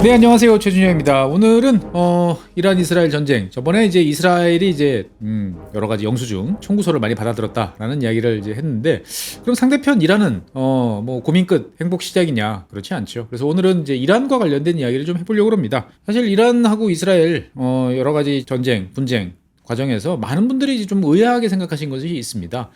네, 안녕하세요. 최준영입니다. 오늘은 이란 이스라엘 전쟁. 저번에 이제 이스라엘이 이제 여러 가지 영수증, 청구서를 많이 받아들었다라는 이야기를 이제 했는데, 그럼 상대편 이란은 뭐 고민 끝 행복 시작이냐? 그렇지 않죠. 그래서 오늘은 이제 이란과 관련된 이야기를 좀 해보려고 합니다. 사실 이란하고 이스라엘 여러 가지 전쟁, 분쟁 과정에서 많은 분들이 이제 좀 의아하게 생각하신 것이 있습니다.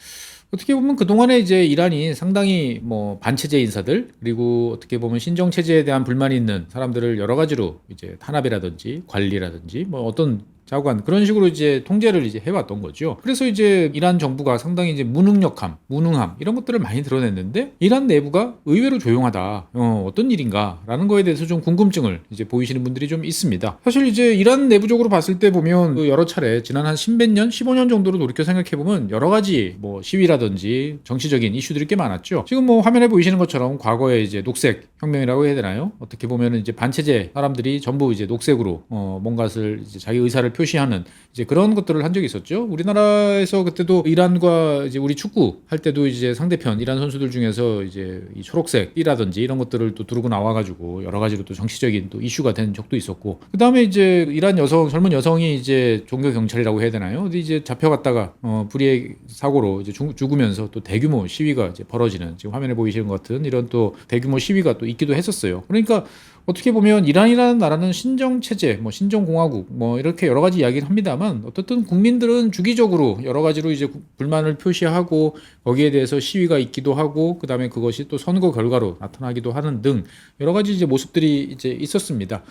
어떻게 보면 그동안에 이제 이란이 상당히 뭐 반체제 인사들, 그리고 어떻게 보면 신정 체제에 대한 불만이 있는 사람들을 여러 가지로 이제 탄압이라든지 관리라든지 뭐 어떤 자관 그런 식으로 이제 통제를 이제 해왔던 거죠. 그래서 이제 이란 정부가 상당히 이제 무능력함, 무능함 이런 것들을 많이 드러냈는데, 이란 내부가 의외로 조용하다. 어떤 일인가라는 거에 대해서 좀 궁금증을 이제 보이시는 분들이 좀 있습니다. 사실 이제 이란 내부적으로 봤을 때 보면 그 여러 차례 지난 한 10몇 년, 15년 정도로 돌이켜 생각해 보면 여러 가지 뭐 시위라든지 정치적인 이슈들이 꽤 많았죠. 지금 뭐 화면에 보이시는 것처럼 과거에 이제 녹색 혁명이라고 해야 되나요? 어떻게 보면은 이제 반체제 사람들이 전부 이제 녹색으로 뭔가를 이제 자기 의사를 표시하는 이제 그런 것들을 한 적이 있었죠. 우리나라에서 그때도 이란과 이제 우리 축구 할 때도 이제 상대편 이란 선수들 중에서 이제 이 초록색이라든지 이런 것들을 또 두르고 나와가지고 여러 가지로 또 정치적인 또 이슈가 된 적도 있었고, 그 다음에 이제 이란 여성, 젊은 여성이 이제 종교 경찰이라고 해야 되나요? 근데 이제 잡혀갔다가 불의의 사고로 이제 죽으면서 또 대규모 시위가 이제 벌어지는, 지금 화면에 보이시는 것 같은 이런 또 대규모 시위가 또 있기도 했었어요. 그러니까 어떻게 보면 이란이라는 나라는 신정체제, 뭐 신정공화국, 뭐 이렇게 여러 가지 이야기를 합니다만, 어떻든 국민들은 주기적으로 여러 가지로 이제 불만을 표시하고 거기에 대해서 시위가 있기도 하고, 그 다음에 그것이 또 선거 결과로 나타나기도 하는 등 여러 가지 이제 모습들이 이제 있었습니다.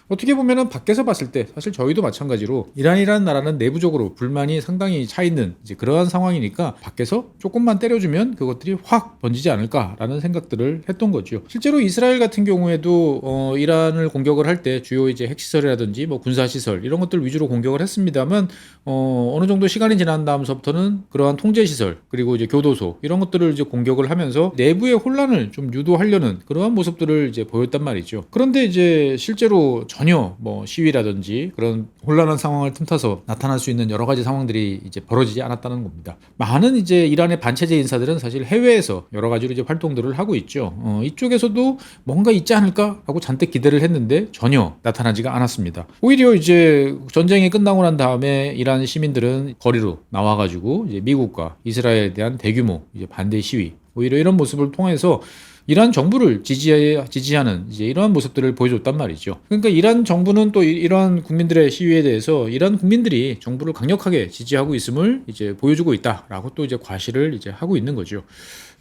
어떻게 보면은 밖에서 봤을 때 사실 저희도 마찬가지로 이란이라는 나라는 내부적으로 불만이 상당히 차 있는 이제 그러한 상황이니까 밖에서 조금만 때려주면 그것들이 확 번지지 않을까라는 생각들을 했던 거죠. 실제로 이스라엘 같은 경우에도 이란을 공격을 할 때 주요 이제 핵시설이라든지 뭐 군사시설 이런 것들 위주로 공격을 했습니다만, 어느 정도 시간이 지난 다음서부터는 그러한 통제시설 그리고 이제 교도소 이런 것들을 이제 공격을 하면서 내부의 혼란을 좀 유도하려는 그러한 모습들을 이제 보였단 말이죠. 그런데 이제 실제로 전혀 뭐 시위라든지 그런 혼란한 상황을 틈타서 나타날 수 있는 여러 가지 상황들이 이제 벌어지지 않았다는 겁니다. 많은 이제 이란의 반체제 인사들은 사실 해외에서 여러 가지로 이제 활동들을 하고 있죠. 이쪽에서도 뭔가 있지 않을까 하고 잔뜩 기대를 했는데 전혀 나타나지가 않았습니다. 오히려 이제 전쟁이 끝나고 난 다음에 이란 시민들은 거리로 나와가지고 이제 미국과 이스라엘에 대한 대규모 이제 반대 시위, 오히려 이런 모습을 통해서 이란 정부를 지지하는 이제 이러한 모습들을 보여줬단 말이죠. 그러니까 이란 정부는 또 이러한 국민들의 시위에 대해서 이란 국민들이 정부를 강력하게 지지하고 있음을 이제 보여주고 있다라고 또 이제 과시를 이제 하고 있는 거죠.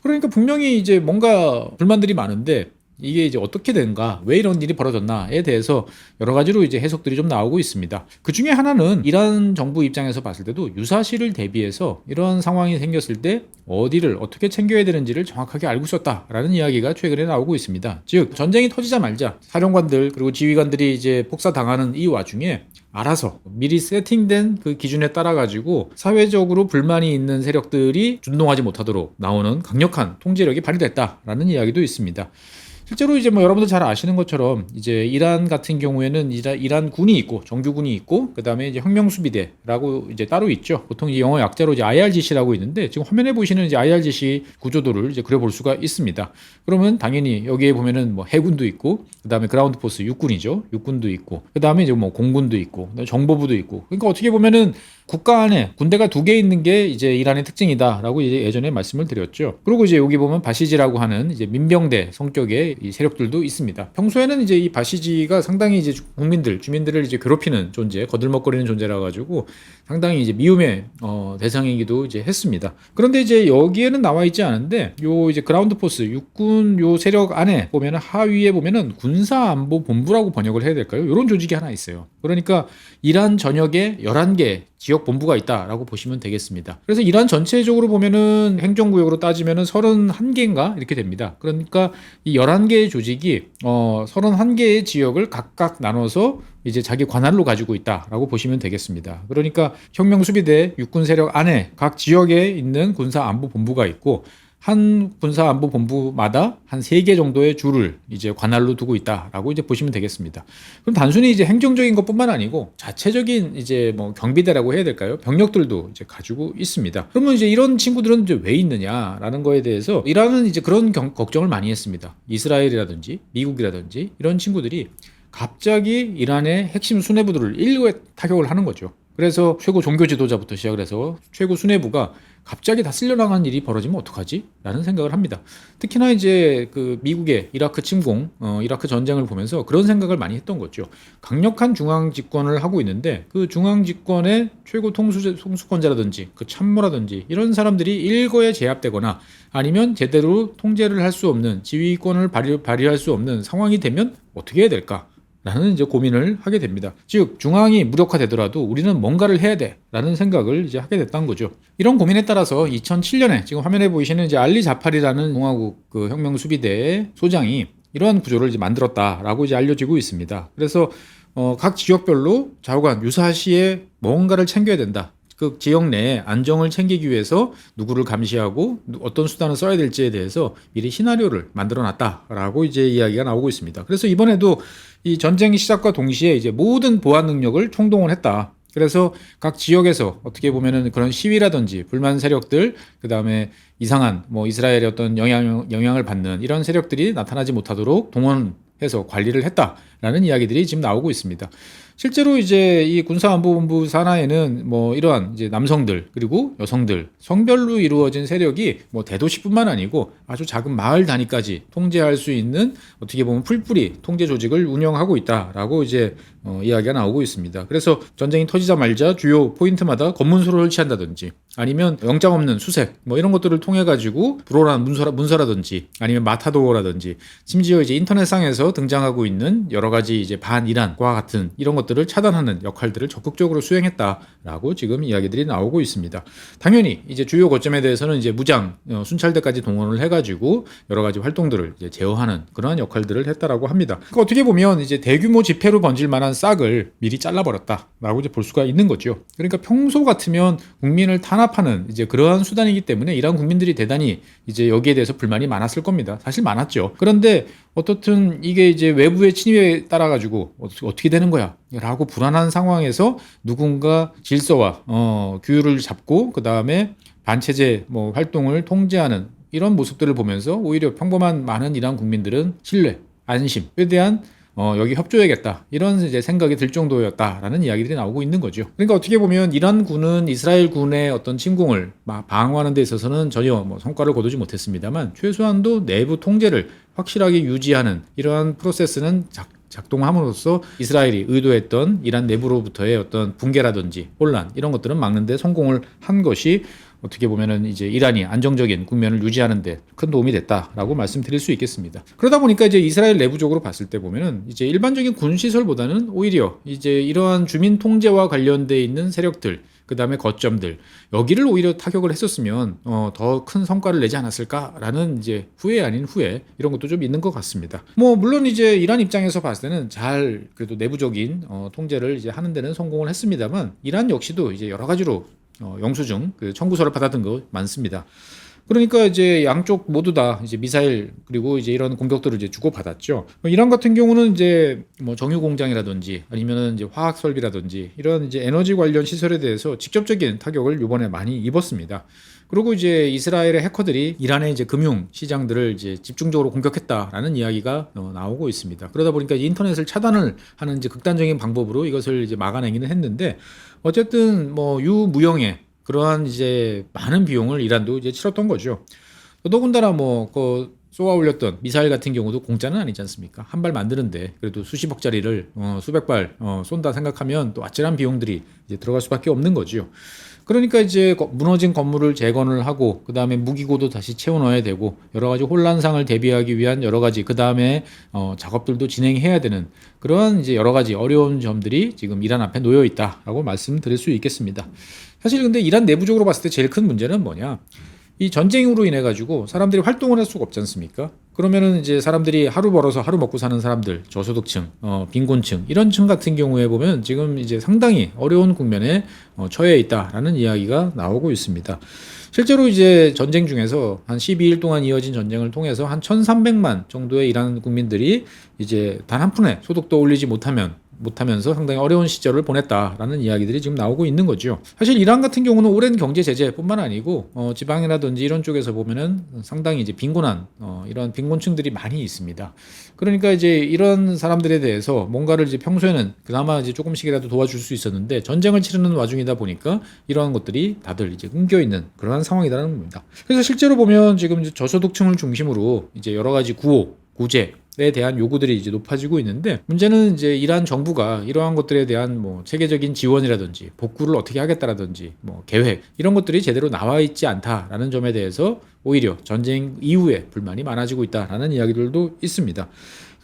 그러니까 분명히 이제 뭔가 불만들이 많은데, 이게 이제 어떻게 된가, 왜 이런 일이 벌어졌나에 대해서 여러 가지로 이제 해석들이 좀 나오고 있습니다. 그 중에 하나는 이란 정부 입장에서 봤을 때도 유사시를 대비해서 이런 상황이 생겼을 때 어디를 어떻게 챙겨야 되는지를 정확하게 알고 있었다라는 이야기가 최근에 나오고 있습니다. 즉 전쟁이 터지자마자 사령관들 그리고 지휘관들이 이제 폭사당하는 이 와중에 알아서 미리 세팅된 그 기준에 따라 가지고 사회적으로 불만이 있는 세력들이 준동하지 못하도록 나오는 강력한 통제력이 발휘됐다라는 이야기도 있습니다. 실제로 이제 뭐 여러분들 잘 아시는 것처럼 이제 이란 같은 경우에는 이란 군이 있고 정규군이 있고, 그다음에 이제 혁명수비대라고 이제 따로 있죠. 보통 이 영어 약자로 이제 IRGC라고 있는데, 지금 화면에 보시는 이제 IRGC 구조도를 이제 그려볼 수가 있습니다. 그러면 당연히 여기에 보면은 뭐 해군도 있고, 그다음에 그라운드 포스 육군이죠. 육군도 있고, 그다음에 이제 뭐 공군도 있고, 정보부도 있고. 그러니까 어떻게 보면은 국가 안에 군대가 2개 있는 게 이제 이란의 특징이다라고 이제 예전에 말씀을 드렸죠. 그리고 이제 여기 보면 바시지라고 하는 이제 민병대 성격의 이 세력들도 있습니다. 평소에는 이제 이 바시지가 상당히 이제 주민들을 이제 괴롭히는 존재, 거들먹거리는 존재라 가지고 상당히 이제 미움의 대상이기도 이제 했습니다. 그런데 이제 여기에는 나와 있지 않은데, 요 이제 그라운드 포스 육군 요 세력 안에 보면은 하위에 보면은 군사안보본부라고 번역을 해야 될까요? 이런 조직이 하나 있어요. 그러니까 이란 전역에 11개 지역 본부가 있다라고 보시면 되겠습니다. 그래서 이란 전체적으로 보면은 행정구역으로 따지면은 31개인가 이렇게 됩니다. 그러니까 이 11개의 조직이 31개의 지역을 각각 나눠서 이제 자기 관할로 가지고 있다라고 보시면 되겠습니다. 그러니까 혁명수비대 육군 세력 안에 각 지역에 있는 군사안보본부가 있고, 한 군사안보본부마다 한 3개 정도의 주를 이제 관할로 두고 있다라고 이제 보시면 되겠습니다. 그럼 단순히 이제 행정적인 것뿐만 아니고 자체적인 이제 뭐 경비대라고 해야 될까요? 병력들도 이제 가지고 있습니다. 그러면 이제 이런 친구들은 이제 왜 있느냐라는 거에 대해서 이란은 이제 그런 걱정을 많이 했습니다. 이스라엘이라든지 미국이라든지 이런 친구들이 갑자기 이란의 핵심 수뇌부들을 일거에 타격을 하는 거죠. 그래서 최고 종교 지도자부터 시작을 해서 최고 수뇌부가 갑자기 다 쓸려나가는 일이 벌어지면 어떡하지? 라는 생각을 합니다. 특히나 이제 그 미국의 이라크 침공, 이라크 전쟁을 보면서 그런 생각을 많이 했던 거죠. 강력한 중앙 집권을 하고 있는데 그 중앙 집권의 최고 통수권자라든지 그 참모라든지 이런 사람들이 일거에 제압되거나 아니면 제대로 통제를 할 수 없는 지휘권을 발휘할 수 없는 상황이 되면 어떻게 해야 될까? 라는 이제 고민을 하게 됩니다. 즉 중앙이 무력화되더라도 우리는 뭔가를 해야 돼라는 생각을 이제 하게 됐다는 거죠. 이런 고민에 따라서 2007년에 지금 화면에 보이시는 이제 알리 자파리라는 공화국 그 혁명 수비대의 소장이 이러한 구조를 이제 만들었다라고 이제 알려지고 있습니다. 그래서 각 지역별로 좌우간 유사시에 뭔가를 챙겨야 된다. 그 지역 내에 안정을 챙기기 위해서 누구를 감시하고 어떤 수단을 써야 될지에 대해서 미리 시나리오를 만들어 놨다라고 이제 이야기가 나오고 있습니다. 그래서 이번에도 이 전쟁 시작과 동시에 이제 모든 보안 능력을 총동원 했다. 그래서 각 지역에서 어떻게 보면은 그런 시위라든지 불만 세력들, 그 다음에 이상한 뭐 이스라엘의 어떤 영향을 받는 이런 세력들이 나타나지 못하도록 동원해서 관리를 했다라는 이야기들이 지금 나오고 있습니다. 실제로 이제 이 군사안보본부 산하에는 뭐 이러한 이제 남성들 그리고 여성들 성별로 이루어진 세력이 뭐 대도시뿐만 아니고 아주 작은 마을 단위까지 통제할 수 있는 어떻게 보면 풀뿌리 통제 조직을 운영하고 있다라고 이제 이야기가 나오고 있습니다. 그래서 전쟁이 터지자마자 주요 포인트마다 검문소를 설치한다든지 아니면 영장 없는 수색 뭐 이런 것들을 통해 가지고 불온한 문서라든지 아니면 마타도어라든지 심지어 이제 인터넷상에서 등장하고 있는 여러 가지 이제 반이란과 같은 이런 것들을 차단하는 역할들을 적극적으로 수행했다라고 지금 이야기들이 나오고 있습니다. 당연히 이제 주요 거점에 대해서는 이제 무장 순찰대까지 동원을 해가지고 여러 가지 활동들을 이제 제어하는 그러한 역할들을 했다라고 합니다. 그러니까 어떻게 보면 이제 대규모 집회로 번질 만한 싹을 미리 잘라버렸다라고 이제 볼 수가 있는 거죠. 그러니까 평소 같으면 국민을 탄압하는 이제 그러한 수단이기 때문에 이란 국민들이 대단히 이제 여기에 대해서 불만이 많았을 겁니다. 사실 많았죠. 그런데 어떻든 이게 이제 외부의 침입에 따라 가지고 어떻게 되는 거야? 라고 불안한 상황에서 누군가 질서와 규율을 잡고 그 다음에 반체제 뭐 활동을 통제하는 이런 모습들을 보면서 오히려 평범한 많은 이란 국민들은 신뢰, 안심에 대한 여기 협조해야겠다 이런 이제 생각이 들 정도였다라는 이야기들이 나오고 있는 거죠. 그러니까 어떻게 보면 이란 군은 이스라엘 군의 어떤 침공을 방어하는 데 있어서는 전혀 뭐 성과를 거두지 못했습니다만 최소한도 내부 통제를 확실하게 유지하는 이러한 프로세스는 작동함으로써 이스라엘이 의도했던 이란 내부로부터의 어떤 붕괴라든지 혼란 이런 것들은 막는 데 성공을 한 것이 어떻게 보면은 이제 이란이 안정적인 국면을 유지하는 데 큰 도움이 됐다라고 말씀드릴 수 있겠습니다. 그러다 보니까 이제 이스라엘 내부적으로 봤을 때 보면은 이제 일반적인 군 시설보다는 오히려 이제 이러한 주민 통제와 관련돼 있는 세력들 그다음에 거점들 여기를 오히려 타격을 했었으면 더 큰 성과를 내지 않았을까라는 이제 후회 아닌 후회 이런 것도 좀 있는 것 같습니다. 뭐 물론 이제 이란 입장에서 봤을 때는 잘 그래도 내부적인 통제를 이제 하는 데는 성공을 했습니다만 이란 역시도 이제 여러 가지로 영수증 그 청구서를 받았던 거 많습니다. 그러니까 이제 양쪽 모두 다 이제 미사일 그리고 이제 이런 공격들을 이제 주고 받았죠. 이란 같은 경우는 이제 뭐 정유 공장이라든지 아니면은 이제 화학 설비라든지 이런 이제 에너지 관련 시설에 대해서 직접적인 타격을 이번에 많이 입었습니다. 그리고 이제 이스라엘의 해커들이 이란의 이제 금융 시장들을 이제 집중적으로 공격했다라는 이야기가 나오고 있습니다. 그러다 보니까 인터넷을 차단을 하는 이제 극단적인 방법으로 이것을 이제 막아내기는 했는데 어쨌든 뭐 유무형의 그러한 이제 많은 비용을 이란도 이제 치렀던 거죠. 더군다나 뭐 그 쏘아 올렸던 미사일 같은 경우도 공짜는 아니지 않습니까? 한 발 만드는데 그래도 수십억짜리를 수백 발 쏜다 생각하면 또 아찔한 비용들이 이제 들어갈 수밖에 없는 거죠. 그러니까 이제 무너진 건물을 재건을 하고 그 다음에 무기고도 다시 채워 넣어야 되고 여러 가지 혼란상을 대비하기 위한 여러 가지 그 다음에 작업들도 진행해야 되는 그러한 이제 여러 가지 어려운 점들이 지금 이란 앞에 놓여 있다라고 말씀드릴 수 있겠습니다. 사실 근데 이란 내부적으로 봤을 때 제일 큰 문제는 뭐냐? 이 전쟁으로 인해 가지고 사람들이 활동을 할 수가 없지 않습니까? 그러면은 이제 사람들이 하루 벌어서 하루 먹고 사는 사람들, 저소득층, 빈곤층 이런 층 같은 경우에 보면 지금 이제 상당히 어려운 국면에 처해 있다라는 이야기가 나오고 있습니다. 실제로 이제 전쟁 중에서 한 12일 동안 이어진 전쟁을 통해서 한 1,300만 정도의 이란 국민들이 이제 단 한 푼의 소득도 올리지 못하면 못하면서 상당히 어려운 시절을 보냈다라는 이야기들이 지금 나오고 있는 거죠. 사실 이란 같은 경우는 오랜 경제 제재뿐만 아니고 지방이라든지 이런 쪽에서 보면은 상당히 이제 빈곤한 이런 빈곤층들이 많이 있습니다. 그러니까 이제 이런 사람들에 대해서 뭔가를 이제 평소에는 그나마 이제 조금씩이라도 도와줄 수 있었는데 전쟁을 치르는 와중이다 보니까 이러한 것들이 다들 이제 끊겨 있는 그러한 상황이라는 겁니다. 그래서 실제로 보면 지금 이제 저소득층을 중심으로 이제 여러 가지 구호, 구제에 대한 요구들이 이제 높아지고 있는데 문제는 이제 이란 정부가 이러한 것들에 대한 뭐 체계적인 지원이라든지 복구를 어떻게 하겠다라든지 뭐 계획 이런 것들이 제대로 나와 있지 않다라는 점에 대해서 오히려 전쟁 이후에 불만이 많아지고 있다라는 이야기들도 있습니다.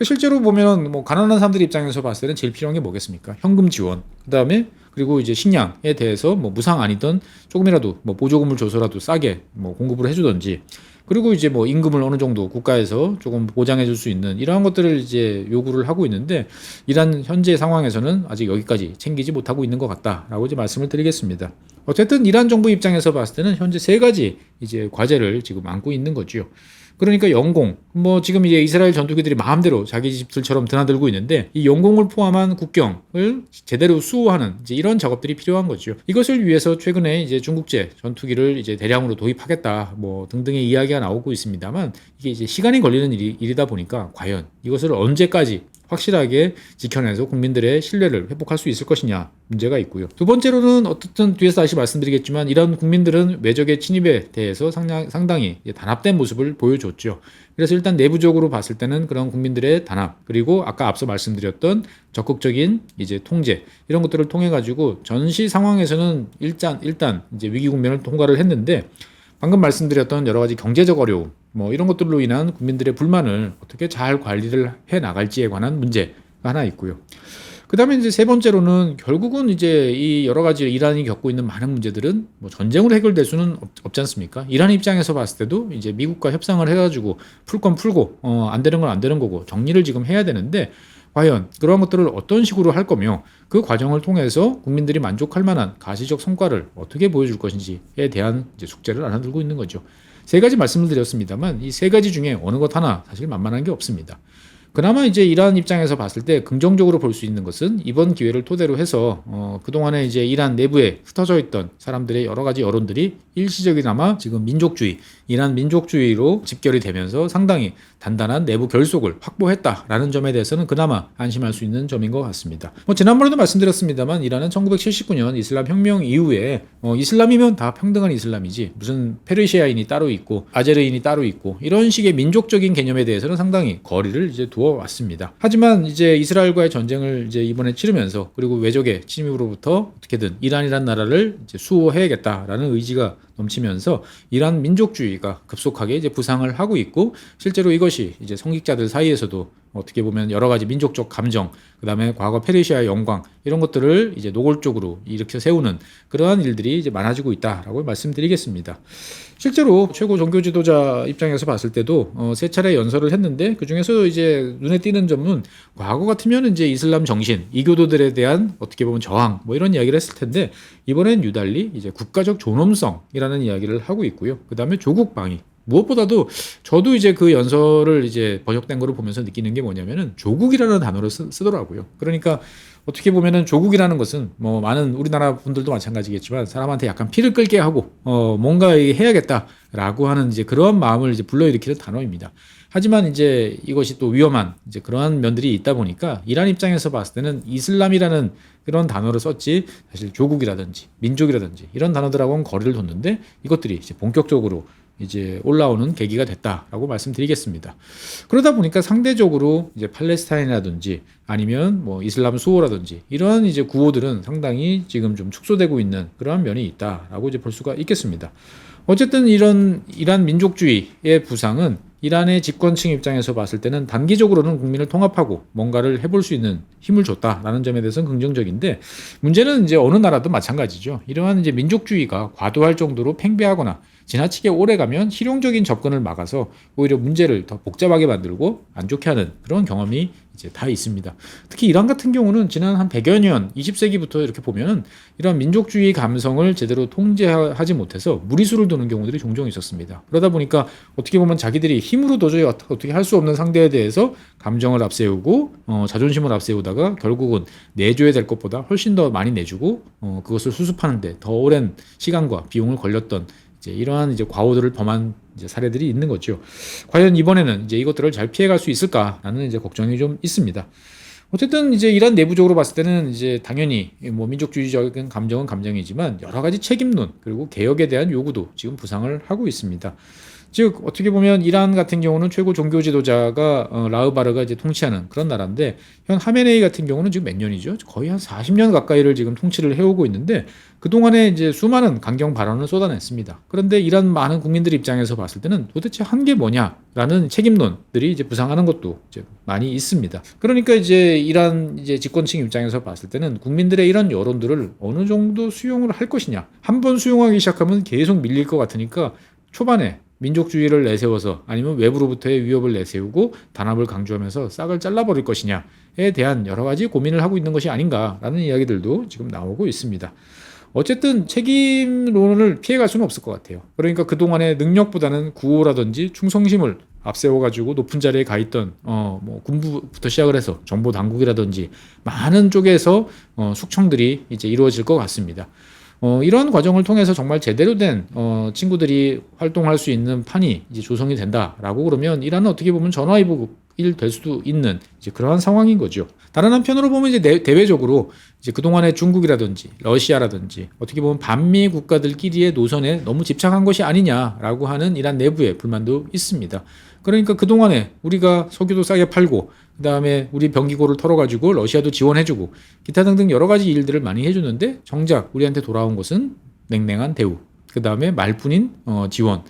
실제로 보면 뭐 가난한 사람들 입장에서 봤을 때는 제일 필요한 게 뭐겠습니까? 현금 지원. 그다음에 그리고 이제 식량에 대해서 뭐 무상 아니던 조금이라도 뭐 보조금을 줘서라도 싸게 뭐 공급을 해주던지 그리고 이제 뭐 임금을 어느 정도 국가에서 조금 보장해 줄 수 있는 이러한 것들을 이제 요구를 하고 있는데 이란 현재 상황에서는 아직 여기까지 챙기지 못하고 있는 것 같다라고 이제 말씀을 드리겠습니다. 어쨌든 이란 정부 입장에서 봤을 때는 현재 세 가지 이제 과제를 지금 안고 있는 거죠. 그러니까 영공, 뭐 지금 이제 이스라엘 전투기들이 마음대로 자기 집들처럼 드나들고 있는데 이 영공을 포함한 국경을 제대로 수호하는 이제 이런 작업들이 필요한 거죠. 이것을 위해서 최근에 이제 중국제 전투기를 이제 대량으로 도입하겠다 뭐 등등의 이야기가 나오고 있습니다만 이게 이제 시간이 걸리는 일이다 보니까 과연 이것을 언제까지 확실하게 지켜내서 국민들의 신뢰를 회복할 수 있을 것이냐 문제가 있고요. 두 번째로는 어떻든 뒤에서 다시 말씀드리겠지만 이런 국민들은 외적의 침입에 대해서 상당히 단합된 모습을 보여줬죠. 그래서 일단 내부적으로 봤을 때는 그런 국민들의 단합 그리고 아까 앞서 말씀드렸던 적극적인 이제 통제 이런 것들을 통해 가지고 전시 상황에서는 일단 이제 위기 국면을 통과를 했는데 방금 말씀드렸던 여러 가지 경제적 어려움 뭐 이런 것들로 인한 국민들의 불만을 어떻게 잘 관리를 해 나갈지에 관한 문제가 하나 있고요. 그다음에 이제 세 번째로는 결국은 이제 이 여러 가지 이란이 겪고 있는 많은 문제들은 뭐 전쟁으로 해결될 수는 없지 않습니까? 이란 입장에서 봤을 때도 이제 미국과 협상을 해가지고 풀 건 풀고 안 되는 건 안 되는 거고 정리를 지금 해야 되는데 과연 그러한 것들을 어떤 식으로 할 거며 그 과정을 통해서 국민들이 만족할 만한 가시적 성과를 어떻게 보여줄 것인지에 대한 이제 숙제를 안아들고 있는 거죠. 세 가지 말씀을 드렸습니다만 이 세 가지 중에 어느 것 하나 사실 만만한 게 없습니다. 그나마 이제 이란 입장에서 봤을 때 긍정적으로 볼 수 있는 것은 이번 기회를 토대로 해서 그동안에 이제 이란 내부에 흩어져 있던 사람들의 여러 가지 여론들이 일시적이나마 지금 민족주의, 이란 민족주의로 집결이 되면서 상당히 단단한 내부 결속을 확보했다라는 점에 대해서는 그나마 안심할 수 있는 점인 것 같습니다. 뭐 지난번에도 말씀드렸습니다만 이란은 1979년 이슬람 혁명 이후에 이슬람이면 다 평등한 이슬람이지 무슨 페르시아인이 따로 있고 아제르인이 따로 있고 이런 식의 민족적인 개념에 대해서는 상당히 거리를 이제 두어 왔습니다. 하지만 이제 이스라엘과의 전쟁을 이제 이번에 치르면서 그리고 외적의 침입으로부터 어떻게든 이란이란 나라를 이제 수호해야겠다라는 의지가 넘치면서 이란 민족주의가 급속하게 이제 부상을 하고 있고 실제로 이것이 이제 성직자들 사이에서도 어떻게 보면 여러 가지 민족적 감정, 그다음에 과거 페르시아의 영광 이런 것들을 이제 노골적으로 일으켜 세우는 그러한 일들이 이제 많아지고 있다라고 말씀드리겠습니다. 실제로 최고 종교 지도자 입장에서 봤을 때도 세 차례 연설을 했는데 그 중에서 이제 눈에 띄는 점은 과거 같으면 이제 이슬람 정신, 이교도들에 대한 어떻게 보면 저항 뭐 이런 이야기를 했을 텐데 이번엔 유달리 이제 국가적 존엄성이라는 이야기를 하고 있고요. 그다음에 조국 방위. 무엇보다도 저도 이제 그 연설을 이제 번역된 거를 보면서 느끼는 게 뭐냐면은 조국이라는 단어를 쓰더라고요. 그러니까 어떻게 보면은 조국이라는 것은 뭐 많은 우리나라 분들도 마찬가지겠지만 사람한테 약간 피를 끓게 하고 뭔가 해야겠다라고 하는 이제 그런 마음을 이제 불러일으키는 단어입니다. 하지만 이제 이것이 또 위험한 이제 그러한 면들이 있다 보니까 이란 입장에서 봤을 때는 이슬람이라는 그런 단어를 썼지 사실 조국이라든지 민족이라든지 이런 단어들하고는 거리를 뒀는데 이것들이 이제 본격적으로 이제 올라오는 계기가 됐다라고 말씀드리겠습니다. 그러다 보니까 상대적으로 이제 팔레스타인이라든지 아니면 뭐 이슬람 수호라든지 이러한 이제 구호들은 상당히 지금 좀 축소되고 있는 그러한 면이 있다라고 이제 볼 수가 있겠습니다. 어쨌든 이런 이란 민족주의의 부상은 이란의 집권층 입장에서 봤을 때는 단기적으로는 국민을 통합하고 뭔가를 해볼 수 있는 힘을 줬다라는 점에 대해서는 긍정적인데 문제는 이제 어느 나라도 마찬가지죠. 이러한 이제 민족주의가 과도할 정도로 팽배하거나 지나치게 오래 가면 실용적인 접근을 막아서 오히려 문제를 더 복잡하게 만들고 안 좋게 하는 그런 경험이 이제 다 있습니다. 특히 이란 같은 경우는 지난 한 100여 년, 20세기부터 이렇게 보면은 이런 민족주의 감성을 제대로 통제하지 못해서 무리수를 두는 경우들이 종종 있었습니다. 그러다 보니까 어떻게 보면 자기들이 힘으로 도저히 어떻게 할 수 없는 상대에 대해서 감정을 앞세우고 자존심을 앞세우다가 결국은 내줘야 될 것보다 훨씬 더 많이 내주고 그것을 수습하는데 더 오랜 시간과 비용을 걸렸던 이러한 과오들을 범한 사례들이 있는 거죠. 과연 이번에는 이것들을 잘 피해갈 수 있을까라는 걱정이 좀 있습니다. 어쨌든 이란 내부적으로 봤을 때는 당연히 뭐 민족주의적인 감정은 감정이지만 여러 가지 책임론 그리고 개혁에 대한 요구도 지금 부상을 하고 있습니다. 즉 어떻게 보면 이란 같은 경우는 최고 종교 지도자가 라흐바르가 통치하는 그런 나라인데 현 하메네이 같은 경우는 지금 몇 년이죠? 거의 한 40년 가까이를 지금 통치를 해오고 있는데 그동안에 수많은 강경 발언을 쏟아냈습니다. 그런데 이란 많은 국민들 입장에서 봤을 때는 도대체 한 게 뭐냐라는 책임론들이 부상하는 것도 많이 있습니다. 그러니까 이란 집권층 입장에서 봤을 때는 국민들의 이런 여론들을 어느 정도 수용을 할 것이냐. 한번 수용하기 시작하면 계속 밀릴 것 같으니까 초반에 민족주의를 내세워서 아니면 외부로부터의 위협을 내세우고 단합을 강조하면서 싹을 잘라버릴 것이냐에 대한 여러 가지 고민을 하고 있는 것이 아닌가라는 이야기들도 지금 나오고 있습니다. 어쨌든 책임론을 피해갈 수는 없을 것 같아요. 그러니까 그동안의 능력보다는 구호라든지 충성심을 앞세워가지고 높은 자리에 가 있던 뭐 군부부터 시작을 해서 정보 당국이라든지 많은 쪽에서 숙청들이 이루어질 것 같습니다. 이런 과정을 통해서 정말 제대로 된 친구들이 활동할 수 있는 판이 조성이 된다라고 그러면 이란은 어떻게 보면 전화위복일 될 수도 있는 그러한 상황인 거죠. 다른 한편으로 보면 대외적으로 그동안의 중국이라든지 러시아라든지 어떻게 보면 반미 국가들끼리의 노선에 너무 집착한 것이 아니냐라고 하는 이란 내부의 불만도 있습니다. 그러니까 그동안에 우리가 석유도 싸게 팔고 그다음에 우리 병기고를 털어가지고 러시아도 지원해주고 기타 등등 여러 가지 일들을 많이 해주는데 정작 우리한테 돌아온 것은 냉랭한 대우 그다음에 말뿐인 지원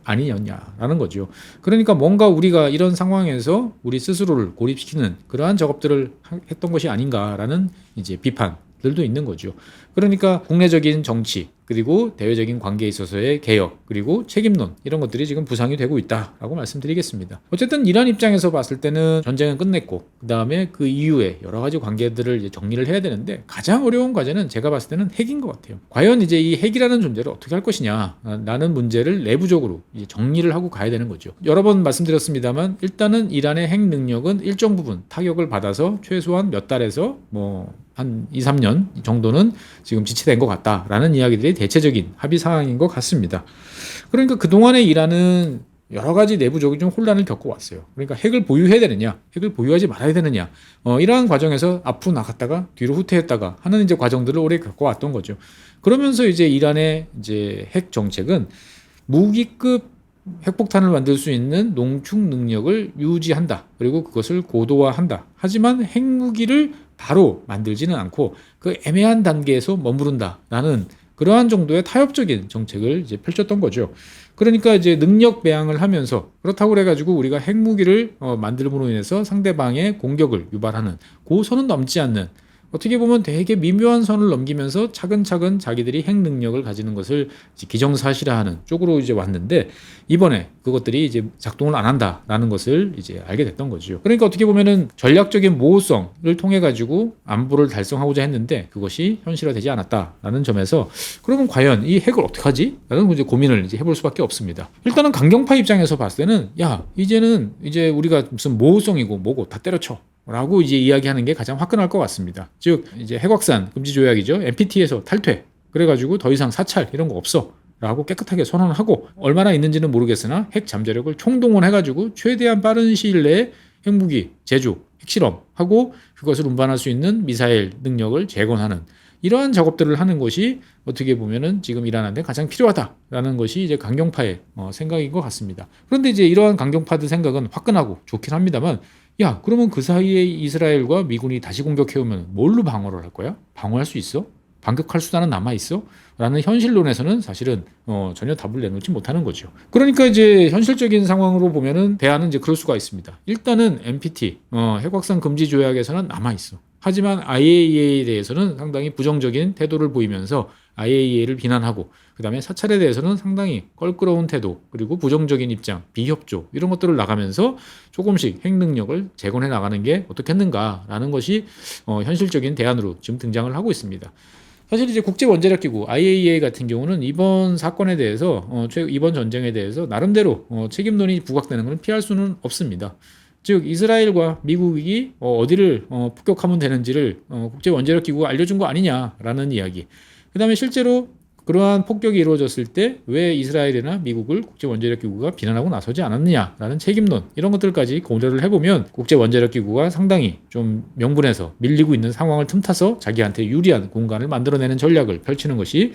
아니었냐라는 거죠. 그러니까 뭔가 우리가 이런 상황에서 우리 스스로를 고립시키는 그러한 작업들을 했던 것이 아닌가라는 비판들도 있는 거죠. 그러니까 국내적인 정치 그리고 대외적인 관계에 있어서의 개혁 그리고 책임론 이런 것들이 지금 부상이 되고 있다라고 말씀드리겠습니다. 어쨌든 이란 입장에서 봤을 때는 전쟁은 끝냈고 그 다음에 그 이후에 여러 가지 관계들을 정리를 해야 되는데 가장 어려운 과제는 제가 봤을 때는 핵인 것 같아요. 과연 이 핵이라는 존재를 어떻게 할 것이냐라는 문제를 내부적으로 정리를 하고 가야 되는 거죠. 여러 번 말씀드렸습니다만 일단은 이란의 핵 능력은 일정 부분 타격을 받아서 최소한 몇 달에서 한 2, 3년 정도는 지금 지체된 것 같다라는 이야기들이 대체적인 합의 사항인 것 같습니다. 그러니까 그동안에 이란은 여러 가지 내부적인 좀 혼란을 겪어왔어요. 그러니까 핵을 보유해야 되느냐, 핵을 보유하지 말아야 되느냐, 이러한 과정에서 앞으로 나갔다가 뒤로 후퇴했다가 하는 과정들을 오래 겪어왔던 거죠. 그러면서 이란의 핵 정책은 무기급 핵폭탄을 만들 수 있는 농축 능력을 유지한다. 그리고 그것을 고도화한다. 하지만 핵무기를 바로 만들지는 않고 그 애매한 단계에서 머무른다라는 그러한 정도의 타협적인 정책을 펼쳤던 거죠. 그러니까 능력 배양을 하면서 그렇다고 그래가지고 우리가 핵무기를 만들므로 인해서 상대방의 공격을 유발하는 그 선은 넘지 않는 어떻게 보면 되게 미묘한 선을 넘기면서 차근차근 자기들이 핵 능력을 가지는 것을 기정사실화하는 쪽으로 왔는데 이번에 그것들이 작동을 안 한다라는 것을 알게 됐던 거죠. 그러니까 어떻게 보면은 전략적인 모호성을 통해 가지고 안보를 달성하고자 했는데 그것이 현실화되지 않았다라는 점에서 그러면 과연 이 핵을 어떻게 하지? 라는 고민을 해볼 수밖에 없습니다. 일단은 강경파 입장에서 봤을 때는 야 이제는 우리가 무슨 모호성이고 뭐고 다 때려쳐. 라고 이야기하는 게 가장 화끈할 것 같습니다. 즉 핵확산 금지 조약이죠. NPT에서 탈퇴. 그래가지고 더 이상 사찰 이런 거 없어. 라고 깨끗하게 선언을 하고 얼마나 있는지는 모르겠으나 핵 잠재력을 총동원해가지고 최대한 빠른 시일 내에 핵무기 제조, 핵실험하고 그것을 운반할 수 있는 미사일 능력을 재건하는 이러한 작업들을 하는 것이 어떻게 보면은 지금 이란한테 가장 필요하다라는 것이 강경파의 생각인 것 같습니다. 그런데 이러한 강경파들 생각은 화끈하고 좋긴 합니다만 야, 그러면 그 사이에 이스라엘과 미군이 다시 공격해오면 뭘로 방어를 할 거야? 방어할 수 있어? 반격할 수단은 남아있어? 라는 현실론에서는 사실은 전혀 답을 내놓지 못하는 거죠. 그러니까 현실적인 상황으로 보면은 대안은 그럴 수가 있습니다. 일단은 NPT, 핵확산 금지 조약에서는 남아있어. 하지만 IAEA에 대해서는 상당히 부정적인 태도를 보이면서 IAEA를 비난하고 그다음에 사찰에 대해서는 상당히 껄끄러운 태도 그리고 부정적인 입장, 비협조 이런 것들을 나가면서 조금씩 핵 능력을 재건해 나가는 게 어떻겠는가라는 것이 현실적인 대안으로 지금 등장을 하고 있습니다. 사실 이제 국제원자력기구 IAEA 같은 경우는 이번 사건에 대해서 이번 전쟁에 대해서 나름대로 책임론이 부각되는 것은 피할 수는 없습니다. 즉 이스라엘과 미국이 어디를 폭격하면 되는지를 국제원자력기구가 알려준 거 아니냐라는 이야기. 그다음에 실제로 그러한 폭격이 이루어졌을 때 왜 이스라엘이나 미국을 국제원자력기구가 비난하고 나서지 않았느냐라는 책임론 이런 것들까지 고려를 해보면 국제원자력기구가 상당히 좀 명분에서 밀리고 있는 상황을 틈타서 자기한테 유리한 공간을 만들어내는 전략을 펼치는 것이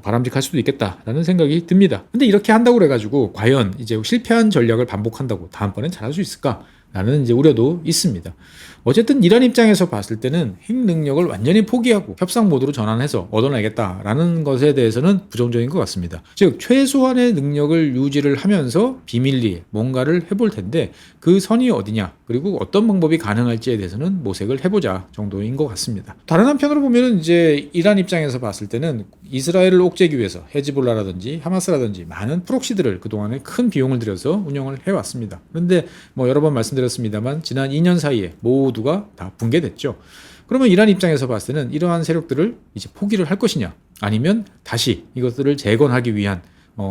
바람직할 수도 있겠다라는 생각이 듭니다. 근데 이렇게 한다고 그래가지고 과연 이제 실패한 전략을 반복한다고 다음번엔 잘할 수 있을까? 라는 이제 우려도 있습니다. 어쨌든 이란 입장에서 봤을 때는 핵 능력을 완전히 포기하고 협상 모드로 전환해서 얻어내겠다라는 것에 대해서는 부정적인 것 같습니다. 즉 최소한의 능력을 유지를 하면서 비밀리에 뭔가를 해볼 텐데 그 선이 어디냐 그리고 어떤 방법이 가능할지에 대해서는 모색을 해보자 정도인 것 같습니다. 다른 한편으로 보면은 이제 이란 입장에서 봤을 때는 이스라엘을 옥죄기 위해서 헤즈볼라라든지 하마스라든지 많은 프록시들을 그동안에 큰 비용을 들여서 운영을 해왔습니다. 그런데 여러 번 말씀드렸습니다만 지난 2년 사이에 모두가 다 붕괴됐죠. 그러면 이란 입장에서 봤을 때는 이러한 세력들을 이제 포기를 할 것이냐 아니면 다시 이것들을 재건하기 위한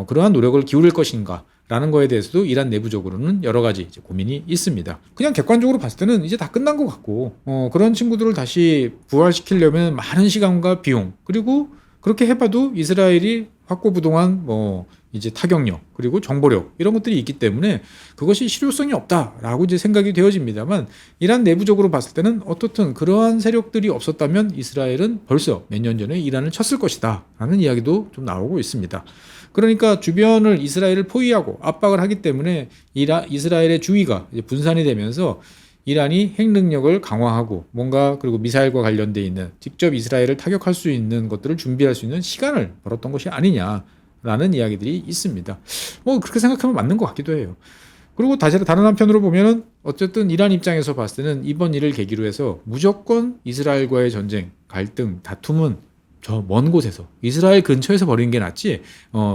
그러한 노력을 기울일 것인가 라는 거에 대해서도 이란 내부적으로는 여러 가지 이제 고민이 있습니다. 그냥 객관적으로 봤을 때는 이제 다 끝난 것 같고 그런 친구들을 다시 부활시키려면 많은 시간과 비용 그리고 그렇게 해봐도 이스라엘이 확고부동한 이제 타격력 그리고 정보력 이런 것들이 있기 때문에 그것이 실효성이 없다라고 이제 생각이 되어집니다만 이란 내부적으로 봤을 때는 어떻든 그러한 세력들이 없었다면 이스라엘은 벌써 몇 년 전에 이란을 쳤을 것이다 라는 이야기도 좀 나오고 있습니다. 그러니까 주변을 이스라엘을 포위하고 압박을 하기 때문에 이스라엘의 주의가 이제 분산이 되면서 이란이 핵 능력을 강화하고 뭔가 그리고 미사일과 관련돼 있는 직접 이스라엘을 타격할 수 있는 것들을 준비할 수 있는 시간을 벌었던 것이 아니냐라는 이야기들이 있습니다. 그렇게 생각하면 맞는 것 같기도 해요. 그리고 다른 한편으로 보면은 어쨌든 이란 입장에서 봤을 때는 이번 일을 계기로 해서 무조건 이스라엘과의 전쟁, 갈등, 다툼은 저 먼 곳에서 이스라엘 근처에서 벌이는 게 낫지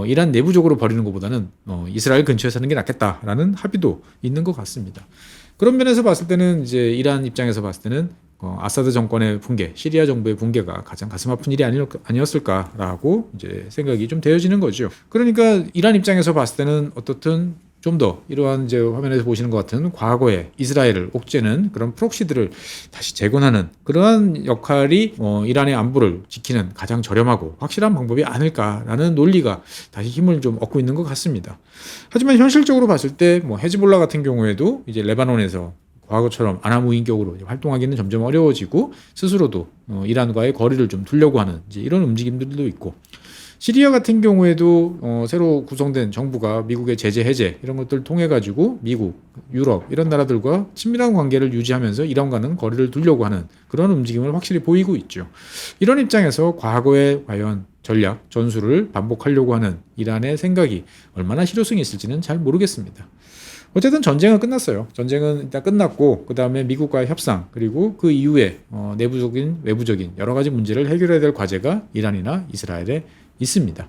이란 내부적으로 벌이는 것보다는 이스라엘 근처에서 하는 게 낫겠다라는 합의도 있는 것 같습니다. 그런 면에서 봤을 때는 이제 이란 입장에서 봤을 때는 아사드 정권의 붕괴, 시리아 정부의 붕괴가 가장 가슴 아픈 일이 아니었을까라고 이제 생각이 좀 되어지는 거죠. 그러니까 이란 입장에서 봤을 때는 어떻든 좀 더 이러한 이제 화면에서 보시는 것 같은 과거에 이스라엘을 옥죄는 그런 프록시들을 다시 재건하는 그러한 역할이 이란의 안보를 지키는 가장 저렴하고 확실한 방법이 아닐까라는 논리가 다시 힘을 좀 얻고 있는 것 같습니다. 하지만 현실적으로 봤을 때 헤즈볼라 같은 경우에도 이제 레바논에서 과거처럼 아나무인격으로 활동하기는 점점 어려워지고 스스로도 이란과의 거리를 좀 두려고 하는 이제 이런 움직임들도 있고 시리아 같은 경우에도 새로 구성된 정부가 미국의 제재 해제 이런 것들을 통해 가지고 미국, 유럽 이런 나라들과 친밀한 관계를 유지하면서 이란과는 거리를 두려고 하는 그런 움직임을 확실히 보이고 있죠. 이런 입장에서 과거의 과연 전략, 전술을 반복하려고 하는 이란의 생각이 얼마나 실효성이 있을지는 잘 모르겠습니다. 어쨌든 전쟁은 끝났어요. 전쟁은 일단 끝났고 그 다음에 미국과의 협상 그리고 그 이후에 내부적인 외부적인 여러 가지 문제를 해결해야 될 과제가 이란이나 이스라엘에 있습니다.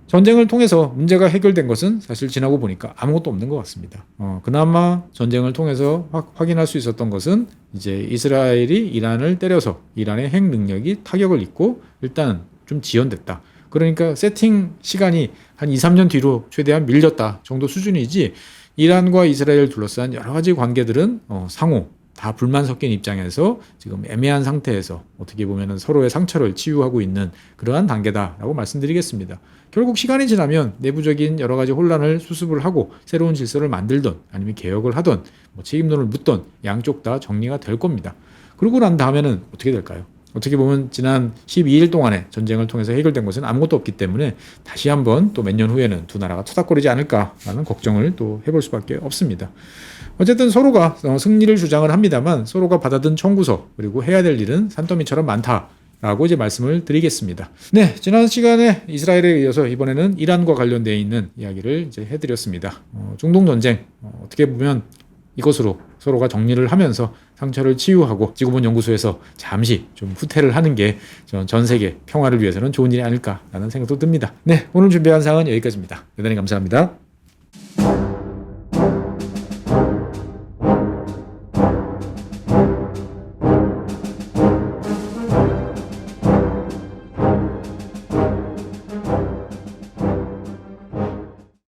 전쟁을 통해서 문제가 해결된 것은 사실 지나고 보니까 아무것도 없는 것 같습니다. 그나마 전쟁을 통해서 확인할 수 있었던 것은 이제 이스라엘이 이란을 때려서 이란의 핵 능력이 타격을 입고 일단 좀 지연됐다. 그러니까 세팅 시간이 한 2, 3년 뒤로 최대한 밀렸다 정도 수준이지 이란과 이스라엘을 둘러싼 여러 가지 관계들은 상호 다 불만 섞인 입장에서 지금 애매한 상태에서 어떻게 보면 서로의 상처를 치유하고 있는 그러한 단계다라고 말씀드리겠습니다. 결국 시간이 지나면 내부적인 여러 가지 혼란을 수습을 하고 새로운 질서를 만들던 아니면 개혁을 하던 책임론을 묻던 양쪽 다 정리가 될 겁니다. 그러고 난 다음에는 어떻게 될까요? 어떻게 보면 지난 12일 동안의 전쟁을 통해서 해결된 것은 아무것도 없기 때문에 다시 한번 또 몇 년 후에는 두 나라가 투닥거리지 않을까라는 걱정을 또 해볼 수밖에 없습니다. 어쨌든 서로가 승리를 주장을 합니다만 서로가 받아든 청구서 그리고 해야 될 일은 산더미처럼 많다라고 이제 말씀을 드리겠습니다. 네, 지난 시간에 이스라엘에 이어서 이번에는 이란과 관련되어 있는 이야기를 이제 해드렸습니다. 중동 전쟁 어떻게 보면 이것으로 서로가 정리를 하면서 상처를 치유하고 지구본 연구소에서 잠시 좀 후퇴를 하는 게 전 세계 평화를 위해서는 좋은 일이 아닐까라는 생각도 듭니다. 네, 오늘 준비한 사항은 여기까지입니다. 대단히 감사합니다.